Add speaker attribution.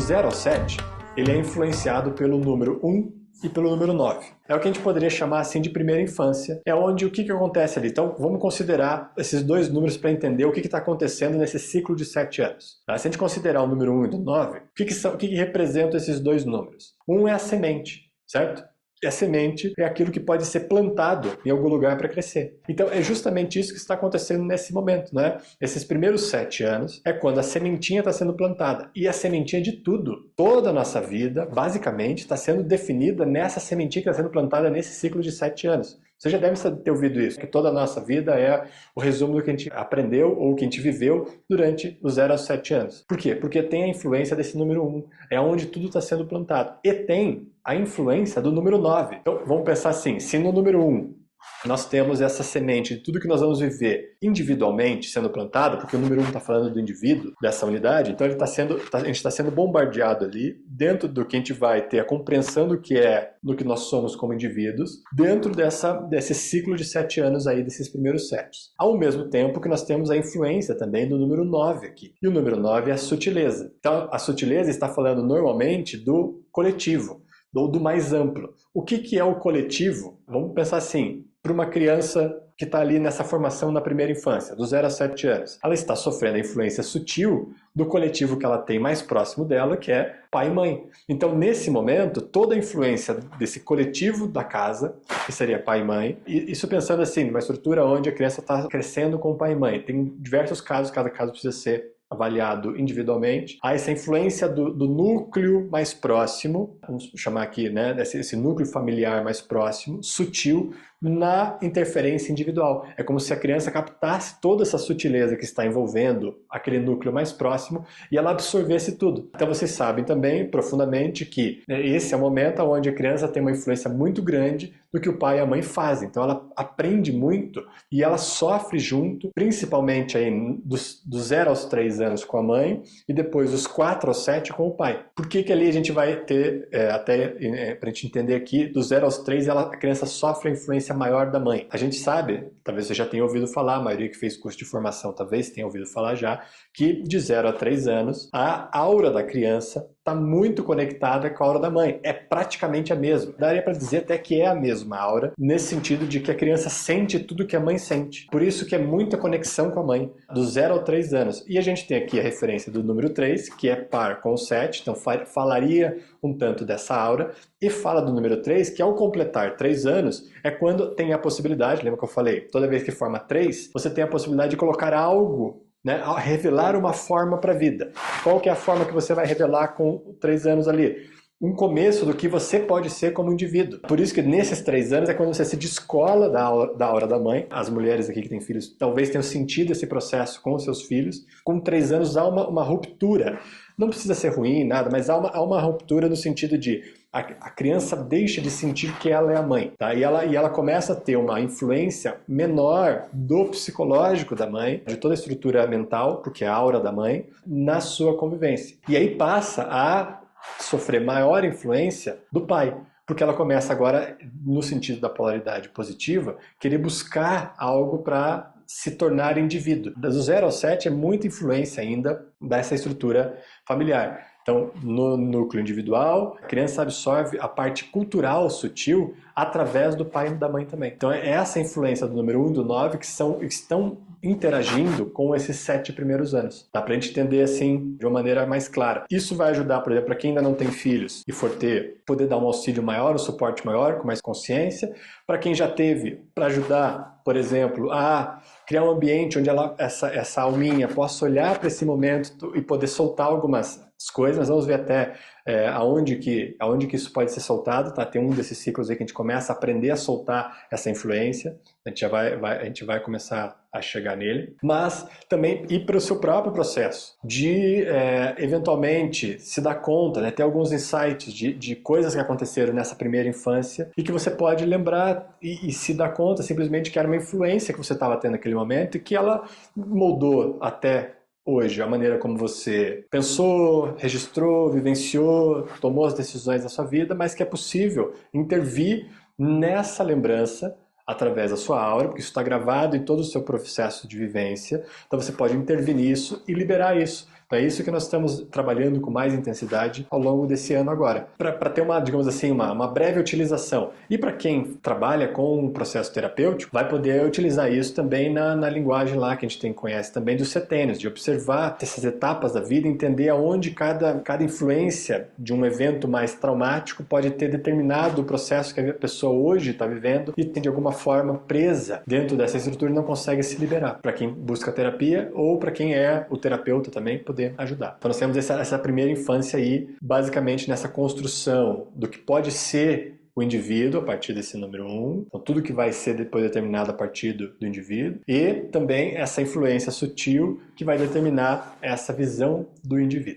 Speaker 1: 0 ao 7, ele é influenciado pelo número 1 e pelo número 9. É o que a gente poderia chamar assim de primeira infância. É onde o que acontece ali? Então vamos considerar esses dois números para entender o que está acontecendo nesse ciclo de 7 anos. Tá? Se a gente considerar o número 1 e o 9, o que representam esses dois números? 1 é a semente, certo? E a semente é aquilo que pode ser plantado em algum lugar para crescer. Então é justamente isso que está acontecendo nesse momento, né? Esses primeiros 7 anos é quando a sementinha está sendo plantada. E a sementinha de tudo, toda a nossa vida, basicamente, está sendo definida nessa sementinha que está sendo plantada nesse ciclo de 7 anos. Você já deve ter ouvido isso, que toda a nossa vida é o resumo do que a gente aprendeu ou que a gente viveu durante os 0 aos 7 anos. Por quê? Porque tem a influência desse número 1, é onde tudo está sendo plantado. E tem a influência do número 9. Então vamos pensar assim, se no número 1 nós temos essa semente de tudo que nós vamos viver individualmente sendo plantado, porque o número 1 está falando do indivíduo, dessa unidade, então a gente está sendo bombardeado ali, dentro do que a gente vai ter a compreensão do que nós somos como indivíduos, dentro desse ciclo de 7 anos aí, desses primeiros 7. Ao mesmo tempo que nós temos a influência também do número 9 aqui. E o número 9 é a sutileza. Então a sutileza está falando normalmente do coletivo, do mais amplo. O que é o coletivo? Vamos pensar assim, para uma criança que está ali nessa formação na primeira infância, dos 0 a 7 anos. Ela está sofrendo a influência sutil do coletivo que ela tem mais próximo dela, que é pai e mãe. Então, nesse momento, toda a influência desse coletivo da casa, que seria pai e mãe, e isso pensando assim, numa estrutura onde a criança está crescendo com pai e mãe. Tem diversos casos, cada caso precisa ser avaliado individualmente. Há essa influência do núcleo mais próximo, vamos chamar aqui, né, esse núcleo familiar mais próximo, sutil, na interferência individual. É como se a criança captasse toda essa sutileza que está envolvendo aquele núcleo mais próximo e ela absorvesse tudo. Então vocês sabem também, profundamente, que esse é o momento onde a criança tem uma influência muito grande do que o pai e a mãe fazem. Então ela aprende muito e ela sofre junto, principalmente aí dos 0 aos 3 anos com a mãe e depois dos 4 aos 7 com o pai. Por que ali a gente vai ter, para a gente entender aqui, dos 0 aos 3 a criança sofre a influência maior da mãe. A gente sabe, talvez você já tenha ouvido falar, a maioria que fez curso de formação talvez tenha ouvido falar já, que de 0 a 3 anos a aura da criança está muito conectada com a aura da mãe. É praticamente a mesma. Daria para dizer até que é a mesma aura, nesse sentido de que a criança sente tudo que a mãe sente. Por isso que é muita conexão com a mãe, do 0 ao 3 anos. E a gente tem aqui a referência do número 3, que é par com o 7, então falaria um tanto dessa aura, e fala do número 3, que ao completar 3 anos, é quando tem a possibilidade, lembra que eu falei, toda vez que forma 3, você tem a possibilidade de colocar algo, né, revelar uma forma para a vida. Qual que é a forma que você vai revelar com 3 anos ali? Um começo do que você pode ser como indivíduo. Por isso que nesses 3 anos é quando você se descola da aura da mãe. As mulheres aqui que têm filhos talvez tenham sentido esse processo com os seus filhos. Com 3 anos há uma ruptura. Não precisa ser ruim, nada, mas há uma ruptura no sentido de a criança deixa de sentir que ela é a mãe, tá? E ela começa a ter uma influência menor do psicológico da mãe, de toda a estrutura mental, porque é a aura da mãe, na sua convivência. E aí passa a sofrer maior influência do pai, porque ela começa agora, no sentido da polaridade positiva, querer buscar algo para se tornar indivíduo. Do 0 ao 7 é muita influência ainda dessa estrutura familiar. Então, no núcleo individual, a criança absorve a parte cultural sutil através do pai e da mãe também. Então, é essa influência do número 1 e do 9 que estão interagindo com esses 7 primeiros anos. Dá pra gente entender assim, de uma maneira mais clara. Isso vai ajudar, por exemplo, para quem ainda não tem filhos e for poder dar um auxílio maior, um suporte maior, com mais consciência. Para quem já teve, para ajudar, por exemplo, a criar um ambiente onde essa alminha possa olhar para esse momento e poder soltar algumas coisas. Nós vamos ver até aonde que isso pode ser soltado, tá? Tem um desses ciclos aí que a gente começa a aprender a soltar essa influência, a gente vai começar a chegar nele, mas também ir para o seu próprio processo de eventualmente se dar conta, né? Ter alguns insights de coisas que aconteceram nessa primeira infância e que você pode lembrar e se dar conta simplesmente que era uma influência que você estava tendo naquele momento e que ela moldou até hoje, a maneira como você pensou, registrou, vivenciou, tomou as decisões da sua vida, mas que é possível intervir nessa lembrança através da sua aura, porque isso está gravado em todo o seu processo de vivência, então você pode intervir nisso e liberar isso. Então é isso que nós estamos trabalhando com mais intensidade ao longo desse ano agora, para ter uma, digamos assim, uma breve utilização. E para quem trabalha com o processo terapêutico, vai poder utilizar isso também na linguagem lá que a gente conhece também dos setênios, de observar essas etapas da vida, entender aonde cada influência de um evento mais traumático pode ter determinado o processo que a pessoa hoje está vivendo e tem de alguma forma presa dentro dessa estrutura e não consegue se liberar. Para quem busca terapia ou para quem é o terapeuta também poder ajudar. Então nós temos essa primeira infância aí, basicamente nessa construção do que pode ser o indivíduo a partir desse número 1, então tudo que vai ser depois determinado a partir do indivíduo, e também essa influência sutil que vai determinar essa visão do indivíduo.